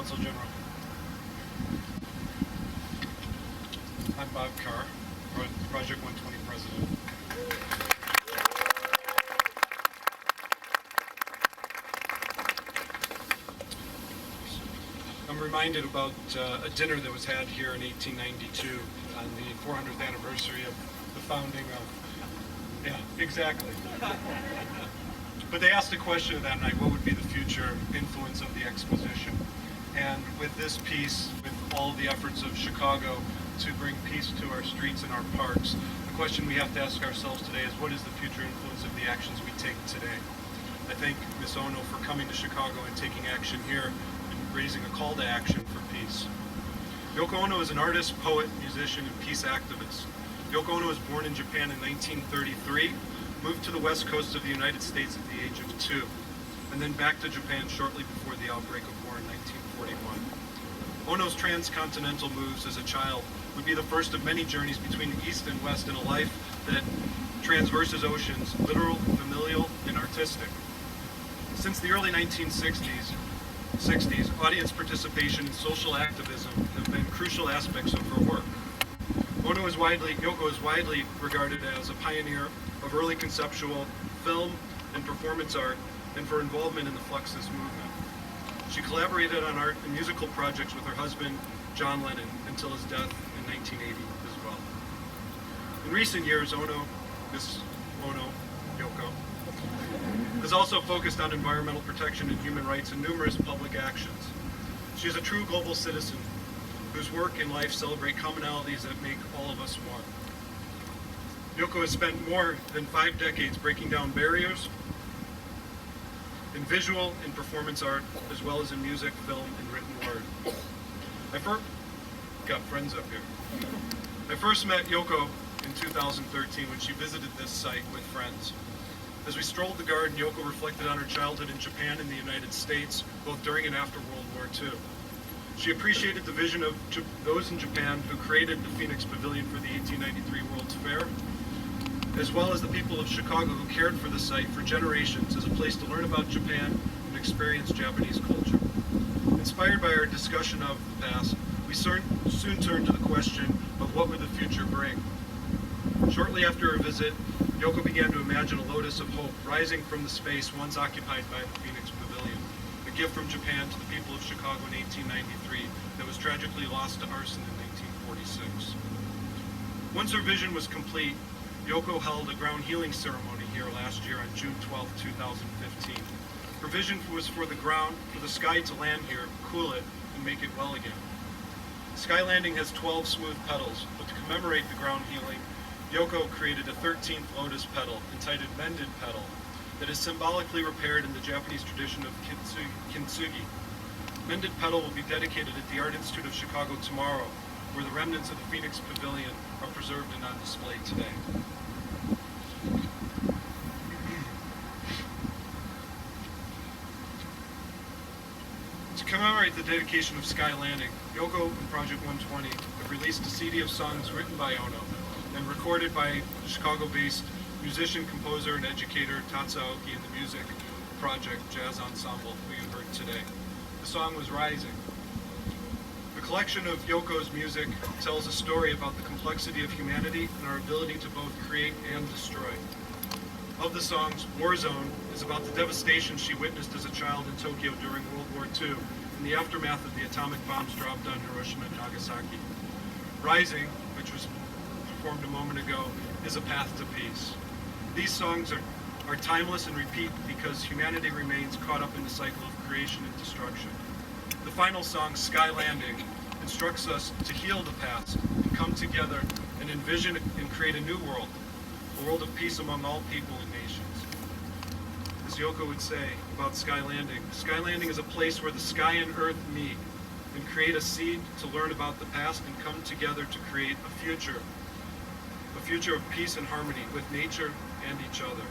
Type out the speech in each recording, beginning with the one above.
Council General. I'm Bob Karr, Project 120 President. I'm reminded about a dinner that was had here in 1892 on the 400th anniversary of the founding of, yeah, exactly. But they asked a question that night, what would be the future influence of the exposition? And with this piece, with all the efforts of Chicago to bring peace to our streets and our parks, the question we have to ask ourselves today is, what is the future influence of the actions we take today? I thank Ms. Ono for coming to Chicago and taking action here and raising a call to action for peace. Yoko Ono is an artist, poet, musician, and peace activist. Yoko Ono was born in Japan in 1933, moved to the west coast of the United States at the age of 2, and then back to Japan shortly before the outbreak of war in 1941. Ono's transcontinental moves as a child would be the first of many journeys between the East and West in a life that transverses oceans, literal, familial, and artistic. Since the early 1960s, audience participation and social activism have been crucial aspects of her work. Yoko is widely regarded as a pioneer of early conceptual film and performance art, and for involvement in the Fluxus movement. She collaborated on art and musical projects with her husband, John Lennon, until his death in 1980 as well. In recent years, Miss Ono, Yoko, has also focused on environmental protection and human rights in numerous public actions. She is a true global citizen whose work and life celebrate commonalities that make all of us one. Yoko has spent more than 5 decades breaking down barriers in visual and performance art, as well as in music, film, and written word. Got friends up here. I first met Yoko in 2013 when she visited this site with friends. As we strolled the garden, Yoko reflected on her childhood in Japan and the United States, both during and after World War II. She appreciated the vision of those in Japan who created the Phoenix Pavilion for the 1893 World's Fair, as well as the people of Chicago who cared for the site for generations as a place to learn about Japan and experience Japanese culture. Inspired by our discussion of the past, we soon turned to the question of what would the future bring. Shortly after her visit, Yoko began to imagine a lotus of hope rising from the space once occupied by the Phoenix Pavilion, a gift from Japan to the people of Chicago in 1893 that was tragically lost to arson in 1946. Once her vision was complete, Yoko held a ground healing ceremony here last year on June 12, 2015. Her vision was for the sky to land here, cool it, and make it well again. Sky Landing has 12 smooth petals, but to commemorate the ground healing, Yoko created a 13th lotus petal, entitled Mended Petal, that is symbolically repaired in the Japanese tradition of kintsugi. Mended Petal will be dedicated at the Art Institute of Chicago tomorrow, where the remnants of the Phoenix Pavilion are preserved and on display today. To commemorate the dedication of Sky Landing, Yoko and Project 120 have released a CD of songs written by Ono and recorded by Chicago-based musician, composer, and educator Tatsu Aoki and the music project Jazz Ensemble, who you heard today. The song was Rising. The collection of Yoko's music tells a story about the complexity of humanity and our ability to both create and destroy. Of the songs, War Zone is about the devastation she witnessed as a child in Tokyo during World War II in the aftermath of the atomic bombs dropped on Hiroshima and Nagasaki. Rising, which was performed a moment ago, is a path to peace. These songs are timeless and repeat because humanity remains caught up in the cycle of creation and destruction. The final song, Sky Landing, instructs us to heal the past and come together and envision and create a new world, a world of peace among all people and nations. As Yoko would say about Sky Landing is a place where the sky and earth meet and create a seed to learn about the past and come together to create a future of peace and harmony with nature and each other.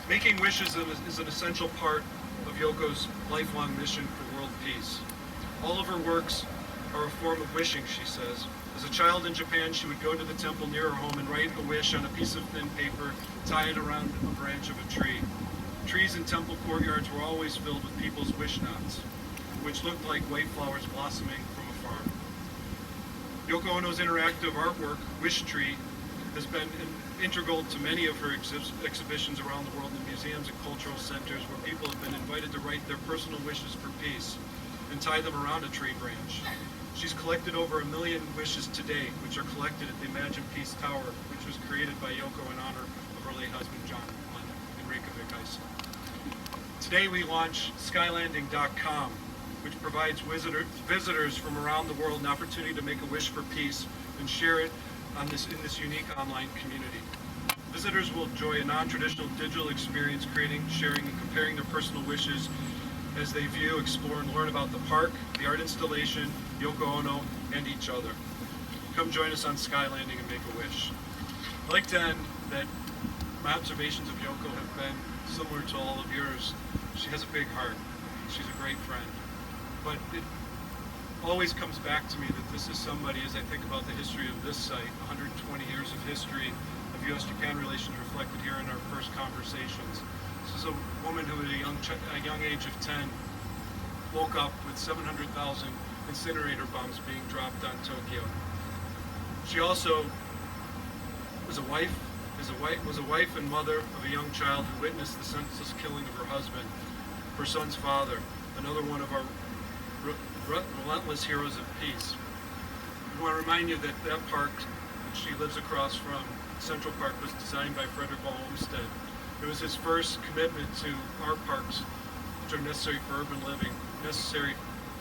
Making wishes is an essential part of Yoko's lifelong mission for world peace. All of her works are a form of wishing, she says. As a child in Japan, she would go to the temple near her home and write a wish on a piece of thin paper, tie it around a branch of a tree. trees in temple courtyards were always filled with people's wish knots, which looked like white flowers blossoming from a farm. Yoko Ono's interactive artwork, Wish Tree, has been integral to many of her exhibitions around the world in museums and cultural centers where people have been invited to write their personal wishes for peace and tie them around a tree branch. She's collected over 1 million wishes to date, which are collected at the Imagine Peace Tower, which was created by Yoko in honor of her late husband, John, in Reykjavik, Iceland. Today we launch Skylanding.com, which provides visitors from around the world an opportunity to make a wish for peace and share it in this unique online community. Visitors will enjoy a non-traditional digital experience, creating, sharing, and comparing their personal wishes as they view, explore, and learn about the park, the art installation, Yoko Ono, and each other. Come join us on Skylanding and make a wish. I'd like to end that my observations of Yoko have been similar to all of yours. She has a big heart. She's a great friend. But it always comes back to me that this is somebody, as I think about the history of this site, 120 years of history of U.S.-Japan relations reflected here in our first conversations. This is a woman who at a young age of 10 woke up with 700,000 incinerator bombs being dropped on Tokyo. She also was a wife and mother of a young child who witnessed the senseless killing of her husband, her son's father, another one of our relentless heroes of peace. I want to remind you that that park that she lives across from, Central Park, was designed by Frederick Olmsted. It was his first commitment to our parks, which are necessary for urban living, necessary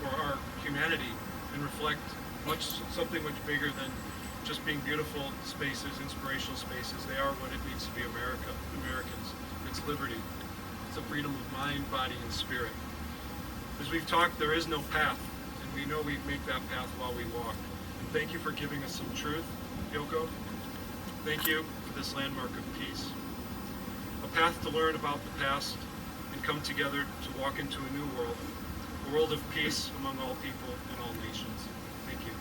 for our humanity, and reflect something much bigger than just being beautiful spaces, inspirational spaces. They are what it means to be Americans. It's liberty. It's a freedom of mind, body, and spirit. As we've talked, there is no path, and we know we make that path while we walk. And thank you for giving us some truth, Yoko. Thank you for this landmark of peace. A path to learn about the past and come together to walk into a new world, a world of peace among all people and all nations. Thank you.